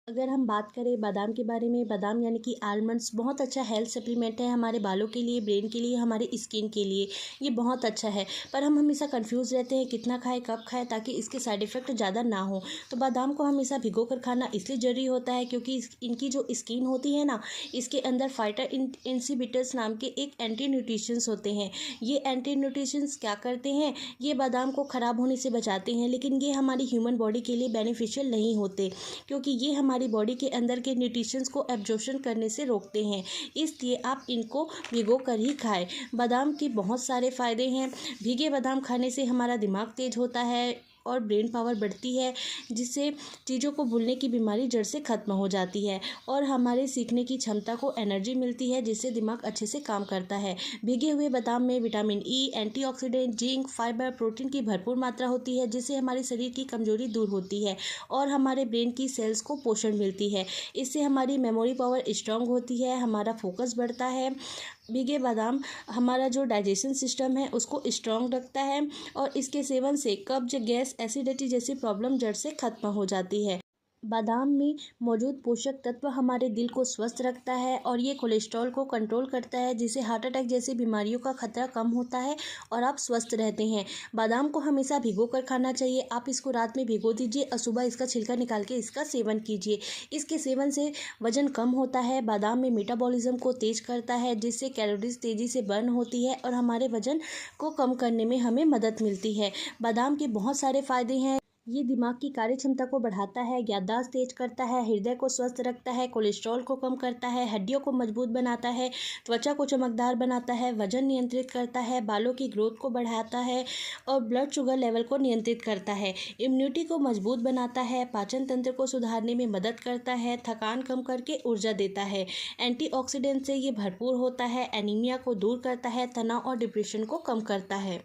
अगर हम बात करें बादाम के बारे में, बादाम यानी कि आलमंड्स बहुत अच्छा हेल्थ सप्लीमेंट है हमारे बालों के लिए, ब्रेन के लिए, हमारे स्किन के लिए। ये बहुत अच्छा है, पर हम हमेशा कंफ्यूज रहते हैं कितना खाएं, कब खाएं, ताकि इसके साइड इफ़ेक्ट ज़्यादा ना हो। तो बादाम को हमेशा भिगो कर खाना इसलिए ज़रूरी होता है क्योंकि इनकी जो स्किन होती है ना, इसके अंदर फाइटर इंसिबिटर्स नाम के एक एंटी न्यूट्रिशंस होते हैं। ये एंटी न्यूट्रिशंस क्या करते हैं, ये बादाम को ख़राब होने से बचाते हैं, लेकिन ये हमारी ह्यूमन बॉडी के लिए बेनिफिशियल नहीं होते क्योंकि ये हमारी बॉडी के अंदर के न्यूट्रिशंस को एब्जॉर्प्शन करने से रोकते हैं। इसलिए आप इनको भिगो कर ही खाएं। बादाम के बहुत सारे फ़ायदे हैं। भीगे बादाम खाने से हमारा दिमाग तेज होता है और ब्रेन पावर बढ़ती है, जिससे चीज़ों को भूलने की बीमारी जड़ से ख़त्म हो जाती है और हमारे सीखने की क्षमता को एनर्जी मिलती है, जिससे दिमाग अच्छे से काम करता है। भीगे हुए बादाम में vitamin E, antioxidant, zinc, fibre, protein की भरपूर मात्रा होती है, जिससे हमारे शरीर की कमजोरी दूर होती है और हमारे ब्रेन की सेल्स को पोषण मिलती है। इससे हमारी मेमोरी पावर स्ट्रांग होती है, हमारा फोकस बढ़ता है। भीगे बादाम हमारा जो डाइजेशन सिस्टम है उसको स्ट्रांग रखता है और इसके सेवन से कब्ज, गैस, एसिडिटी जैसी प्रॉब्लम जड़ से खत्म हो जाती है। बादाम में मौजूद पोषक तत्व हमारे दिल को स्वस्थ रखता है और ये कोलेस्ट्रॉल को कंट्रोल करता है, जिससे हार्ट अटैक जैसी बीमारियों का खतरा कम होता है और आप स्वस्थ रहते हैं। बादाम को हमेशा भिगो कर खाना चाहिए। आप इसको रात में भिगो दीजिए और सुबह इसका छिलका निकाल के इसका सेवन कीजिए। इसके सेवन से वजन कम होता है। बादाम में मेटाबॉलिज्म को तेज करता है, जिससे कैलोरीज तेज़ी से बर्न होती है और हमारे वजन को कम करने में हमें मदद मिलती है। बादाम के बहुत सारे फ़ायदे हैं। ये दिमाग की कार्य क्षमता को बढ़ाता है, याददाश्त तेज करता है, हृदय को स्वस्थ रखता है, कोलेस्ट्रॉल को कम करता है, हड्डियों को मजबूत बनाता है, त्वचा को चमकदार बनाता है, वजन नियंत्रित करता है, बालों की ग्रोथ को बढ़ाता है और ब्लड शुगर लेवल को नियंत्रित करता है, इम्यूनिटी को मजबूत बनाता है, पाचन तंत्र को सुधारने में मदद करता है, थकान कम करके ऊर्जा देता है, एंटीऑक्सीडेंट से ये भरपूर होता है, एनीमिया को दूर करता है, तनाव और डिप्रेशन को कम करता है।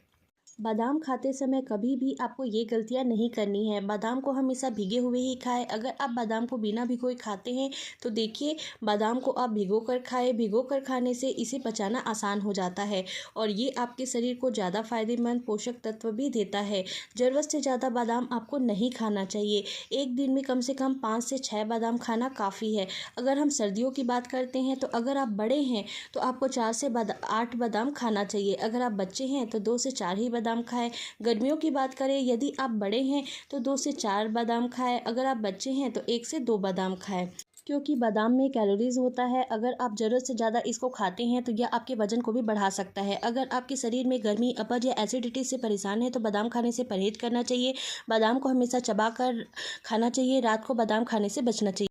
बादाम खाते समय कभी भी आपको ये गलतियां नहीं करनी है। बादाम को हमेशा भीगे हुए ही खाएं। अगर आप बादाम को बिना भिगोए खाते हैं तो देखिए, बादाम को आप भिगो कर खाएं। भिगो कर खाने से इसे पचाना आसान हो जाता है और ये आपके शरीर को ज़्यादा फायदेमंद पोषक तत्व भी देता है। ज़रूरत से ज़्यादा बादाम आपको नहीं खाना चाहिए। एक दिन में कम से कम 5 से 6 बादाम खाना काफ़ी है। अगर हम सर्दियों की बात करते हैं तो अगर आप बड़े हैं तो आपको 4 से 8 बादाम खाना चाहिए। अगर आप बच्चे हैं तो 2 से 4 ही बादाम खाएं। गर्मियों की बात करें, यदि आप बड़े हैं तो 2 से 4 बादाम खाएं। अगर आप बच्चे हैं तो 1 से 2 बादाम खाएं, क्योंकि बादाम में कैलोरीज होता है। अगर आप ज़रूरत से ज़्यादा इसको खाते हैं तो यह आपके वजन को भी बढ़ा सकता है। अगर आपके शरीर में गर्मी, अपच या एसिडिटी से परेशान है तो बादाम खाने से परहेज करना चाहिए। बादाम को हमेशा चबा कर खाना चाहिए। रात को बादाम खाने से बचना चाहिए।